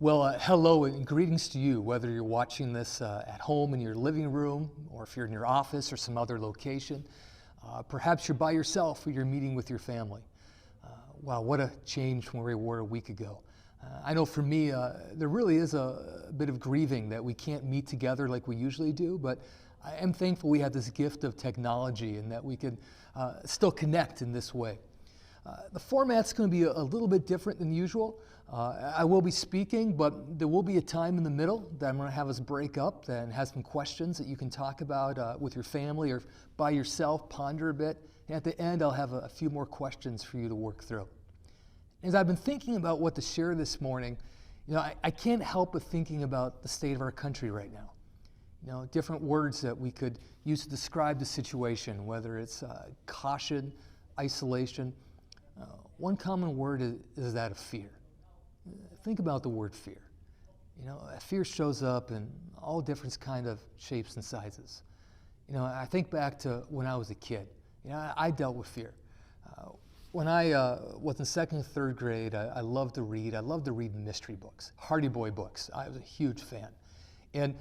Well, hello and greetings to you, whether you're watching this at home in your living room or if you're in your office or some other location. Perhaps you're by yourself or you're meeting with your family. Wow, what a change from where we were a week ago. I know for me, there really is a bit of grieving that we can't meet together like we usually do, but I am thankful we have this gift of technology and that we can still connect in this way. The format's going to be a little bit different than usual. I will be speaking, but there will be a time in the middle that I'm going to have us break up and have some questions that you can talk about with your family or by yourself, ponder a bit. And at the end, I'll have a few more questions for you to work through. As I've been thinking about what to share this morning, I can't help but thinking about the state of our country right now. Different words that we could use to describe the situation, whether it's caution, isolation. One common word is that of fear. Think about the word fear. Fear shows up in all different kind of shapes and sizes. I think back to when I was a kid. I dealt with fear. When I was in second and third grade, I loved to read. I loved to read mystery books, Hardy Boy books. I was a huge fan. And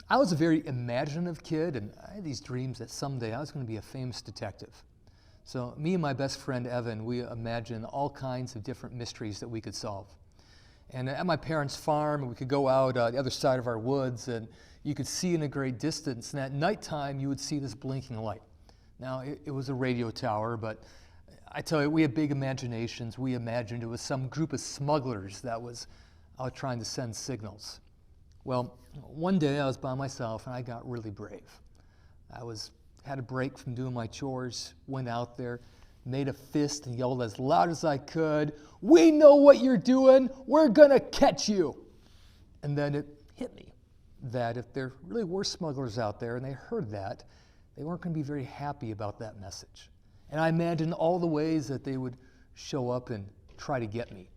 I was a very imaginative kid, and I had these dreams that someday I was going to be a famous detective. So me and my best friend, Evan, we imagined all kinds of different mysteries that we could solve. And at my parents' farm, we could go out the other side of our woods, and you could see in a great distance. And at nighttime, you would see this blinking light. Now, it was a radio tower, but I tell you, we had big imaginations. We imagined it was some group of smugglers that was out trying to send signals. Well, one day I was by myself, and I got really brave. Had a break from doing my chores, went out there, made a fist and yelled as loud as I could, "We know what you're doing, we're gonna catch you." And then it hit me that if there really were smugglers out there and they heard that, they weren't gonna be very happy about that message. And I imagined all the ways that they would show up and try to get me.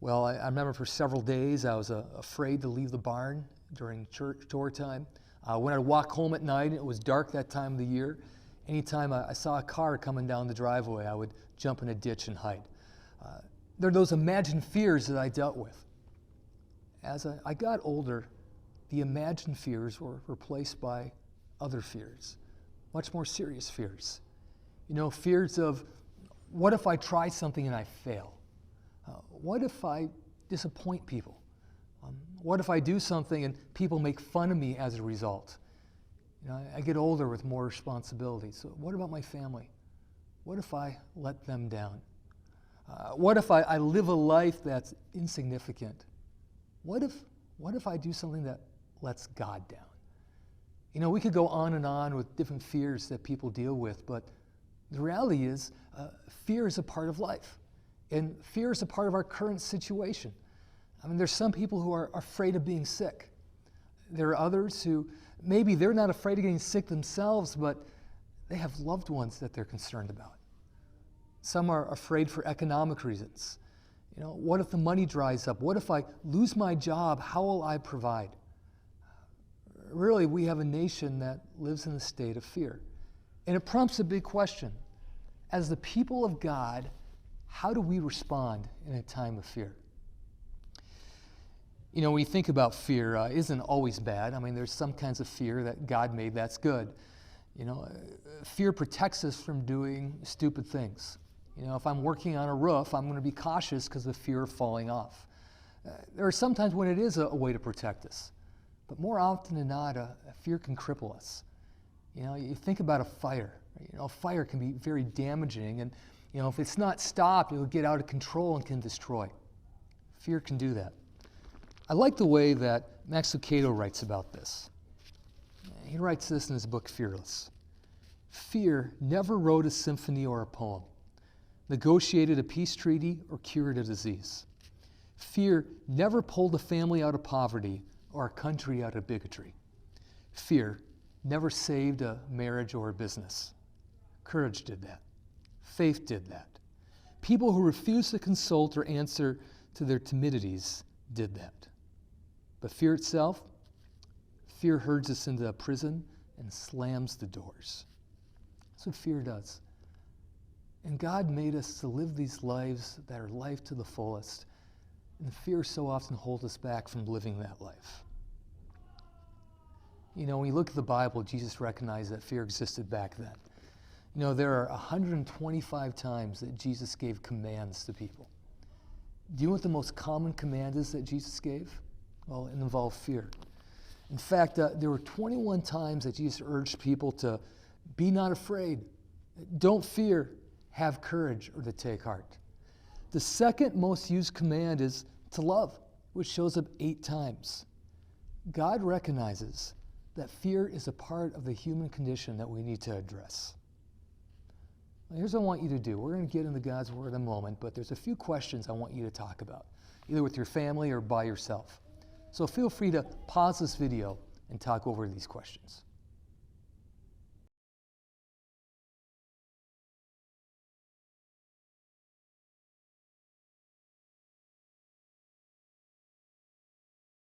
Well, I remember for several days I was afraid to leave the barn during chore time. When I'd walk home at night, it was dark that time of the year. Anytime I saw a car coming down the driveway, I would jump in a ditch and hide. There are those imagined fears that I dealt with. As I got older, the imagined fears were replaced by other fears, much more serious fears. Fears of, what if I try something and I fail? What if I disappoint people? What if I do something and people make fun of me as a result? I get older with more responsibilities. So what about my family? What if I let them down? What if I live a life that's insignificant? What if I do something that lets God down? We could go on and on with different fears that people deal with, but the reality is fear is a part of life. And fear is a part of our current situation. There's some people who are afraid of being sick. There are others who maybe they're not afraid of getting sick themselves, but they have loved ones that they're concerned about. Some are afraid for economic reasons. What if the money dries up? What if I lose my job? How will I provide? Really, we have a nation that lives in a state of fear. And it prompts a big question. As the people of God, how do we respond in a time of fear? When you think about fear, isn't always bad. There's some kinds of fear that God made that's good. Fear protects us from doing stupid things. If I'm working on a roof, I'm going to be cautious because of fear of falling off. There are some times when it is a way to protect us. But more often than not, fear can cripple us. You think about a fire. A fire can be very damaging, and if it's not stopped, it will get out of control and can destroy. Fear can do that. I like the way that Max Lucado writes about this. He writes this in his book, Fearless. Fear never wrote a symphony or a poem, negotiated a peace treaty, or cured a disease. Fear never pulled a family out of poverty or a country out of bigotry. Fear never saved a marriage or a business. Courage did that. Faith did that. People who refused to consult or answer to their timidities did that. But fear itself, fear herds us into a prison and slams the doors. That's what fear does. And God made us to live these lives that are life to the fullest. And fear so often holds us back from living that life. You know, when you look at the Bible, Jesus recognized that fear existed back then. You know, there are 125 times that Jesus gave commands to people. Do you know what the most common command is that Jesus gave? Well, it involved fear. In fact, there were 21 times that Jesus urged people to be not afraid, don't fear, have courage, or to take heart. The second most used command is to love, which shows up 8 times. God recognizes that fear is a part of the human condition that we need to address. Now, here's what I want you to do. We're going to get into God's Word in a moment, but there's a few questions I want you to talk about, either with your family or by yourself. So feel free to pause this video and talk over these questions.